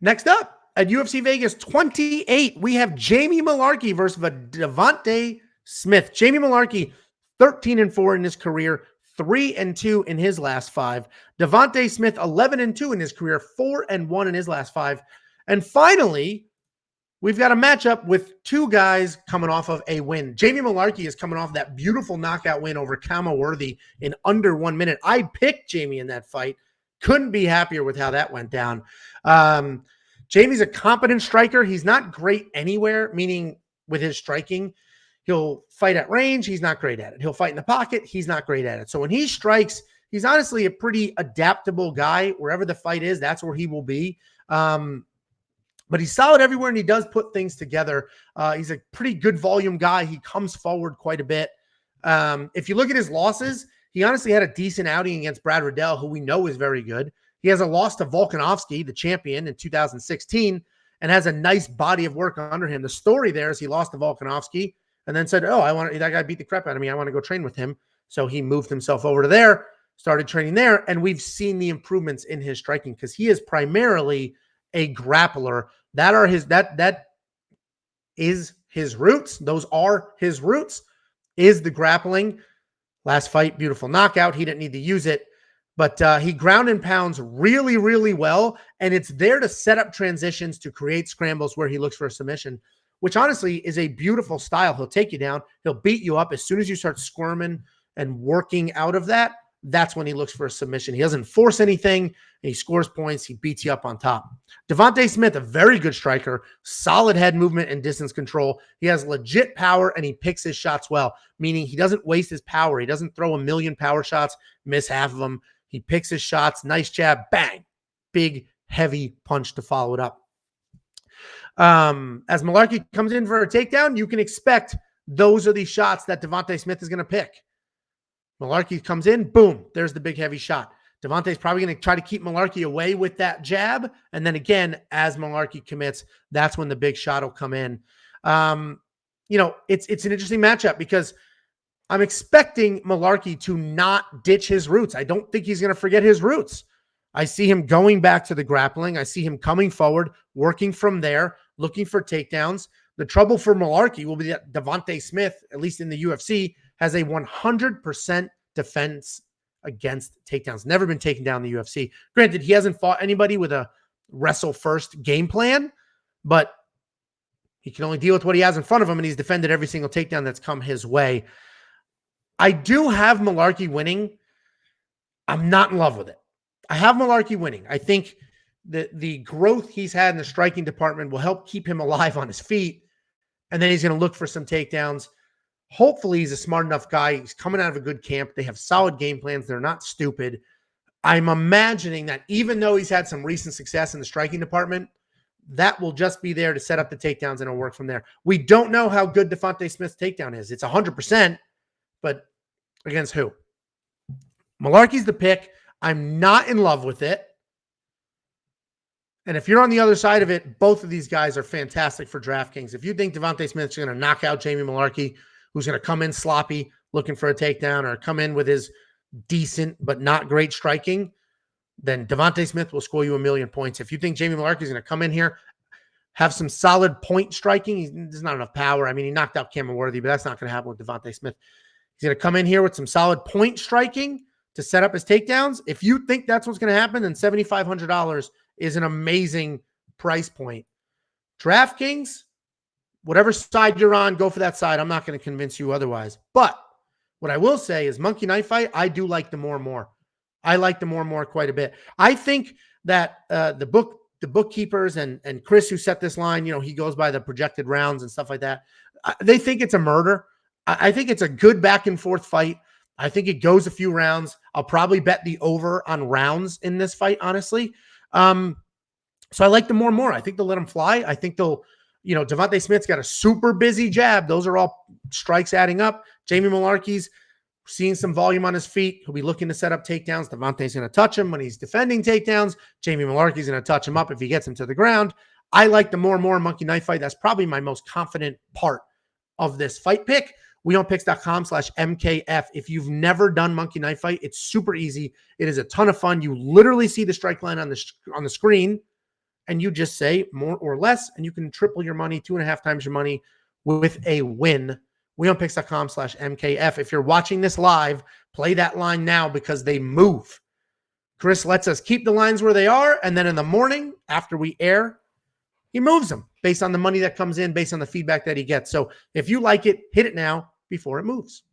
Next up at UFC Vegas 28, we have Jamie Mullarkey versus Devonte Smith. Jamie Mullarkey, 13-4 in his career, 3-2 in his last 5. Devonte Smith, 11-2 in his career, 4-1 in his last 5. And finally, we've got a matchup with two guys coming off of a win. Jamie Mullarkey is coming off that beautiful knockout win over Kama Worthy in under 1 minute. I picked Jamie in that fight. Couldn't be happier with how that went down. Jamie's a competent striker. He's not great anywhere, meaning with his striking. He'll fight at range. He's not great at it. He'll fight in the pocket. He's not great at it. So when he strikes, he's honestly a pretty adaptable guy. Wherever the fight is, that's where he will be. But he's solid everywhere, and he does put things together. He's a pretty good volume guy. He comes forward quite a bit. If you look at his losses, he honestly had a decent outing against Brad Riddell, who we know is very good. He has a loss to Volkanovski, the champion, in 2016, and has a nice body of work under him. The story there is he lost to Volkanovski and then said, that guy beat the crap out of me. I want to go train with him. So he moved himself over to there, started training there, and we've seen the improvements in his striking because he is primarily a grappler. That is his roots. Those are his roots, is the grappling. Last fight, beautiful knockout. He didn't need to use it, but he ground and pounds really, really well, and it's there to set up transitions to create scrambles where he looks for a submission, which honestly is a beautiful style. He'll take you down. He'll beat you up. As soon as you start squirming and working out of that, that's when he looks for a submission. He doesn't force anything, and he scores points. He beats you up on top. Devonte Smith, a very good striker, solid head movement and distance control. He has legit power, and he picks his shots well, meaning he doesn't waste his power. He doesn't throw a million power shots, miss half of them. He picks his shots, nice jab, bang, big, heavy punch to follow it up. As Mullarkey comes in for a takedown, you can expect those are the shots that Devonte Smith is going to pick. Mullarkey comes in, boom, there's the big heavy shot. Devontae's probably going to try to keep Mullarkey away with that jab. And then again, as Mullarkey commits, that's when the big shot will come in. It's an interesting matchup because I'm expecting Mullarkey to not ditch his roots. I don't think he's going to forget his roots. I see him going back to the grappling. I see him coming forward, working from there, looking for takedowns. The trouble for Mullarkey will be that Devonte Smith, at least in the UFC, has a 100% defense against takedowns. Never been taken down in the UFC. Granted, he hasn't fought anybody with a wrestle-first game plan, but he can only deal with what he has in front of him, and he's defended every single takedown that's come his way. I do have Mullarkey winning. I'm not in love with it. I have Mullarkey winning. I think the growth he's had in the striking department will help keep him alive on his feet, and then he's going to look for some takedowns. Hopefully, he's a smart enough guy. He's coming out of a good camp. They have solid game plans. They're not stupid. I'm imagining that even though he's had some recent success in the striking department, that will just be there to set up the takedowns, and it'll work from there. We don't know how good Devonte Smith's takedown is. It's 100%, but against who? Mullarkey's the pick. I'm not in love with it. And if you're on the other side of it, both of these guys are fantastic for DraftKings. If you think Devonte Smith's going to knock out Jamie Mullarkey, who's going to come in sloppy looking for a takedown, or come in with his decent but not great striking, then Devonte Smith will score you 1,000,000 points. If you think Jamie Mullarkey is going to come in here, have some solid point striking, there's not enough power. I mean, he knocked out Kama Worthy, but that's not going to happen with Devonte Smith. He's going to come in here with some solid point striking to set up his takedowns. If you think that's what's going to happen, then $7,500 is an amazing price point. DraftKings, whatever side you're on, go for that side. I'm not going to convince you otherwise. But what I will say is Monkey Knife Fight, I do like the more and more. I like the more and more quite a bit. I think that the bookkeepers and Chris, who set this line, he goes by the projected rounds and stuff like that. They think it's a murder. I think it's a good back and forth fight. I think it goes a few rounds. I'll probably bet the over on rounds in this fight, honestly. So I like the more and more. I think they'll let him fly. I think they'll, Devonte Smith's got a super busy jab. Those are all strikes adding up. Jamie Mullarkey's seeing some volume on his feet. He'll be looking to set up takedowns. Devonte's going to touch him when he's defending takedowns. Jamie Mullarkey's going to touch him up if he gets him to the ground. I like the more and more Monkey Knife Fight. That's probably my most confident part of this fight pick. wewantpicks.com/MKF. If you've never done Monkey Knife Fight, it's super easy. It is a ton of fun. You literally see the strike line on the screen. and you just say more or less, and you can triple your money, 2.5 times your money with a win. wewantpicks.com/MKF. If you're watching this live, play that line now because they move. Chris lets us keep the lines where they are, and then in the morning after we air, he moves them based on the money that comes in, based on the feedback that he gets. So if you like it, hit it now before it moves.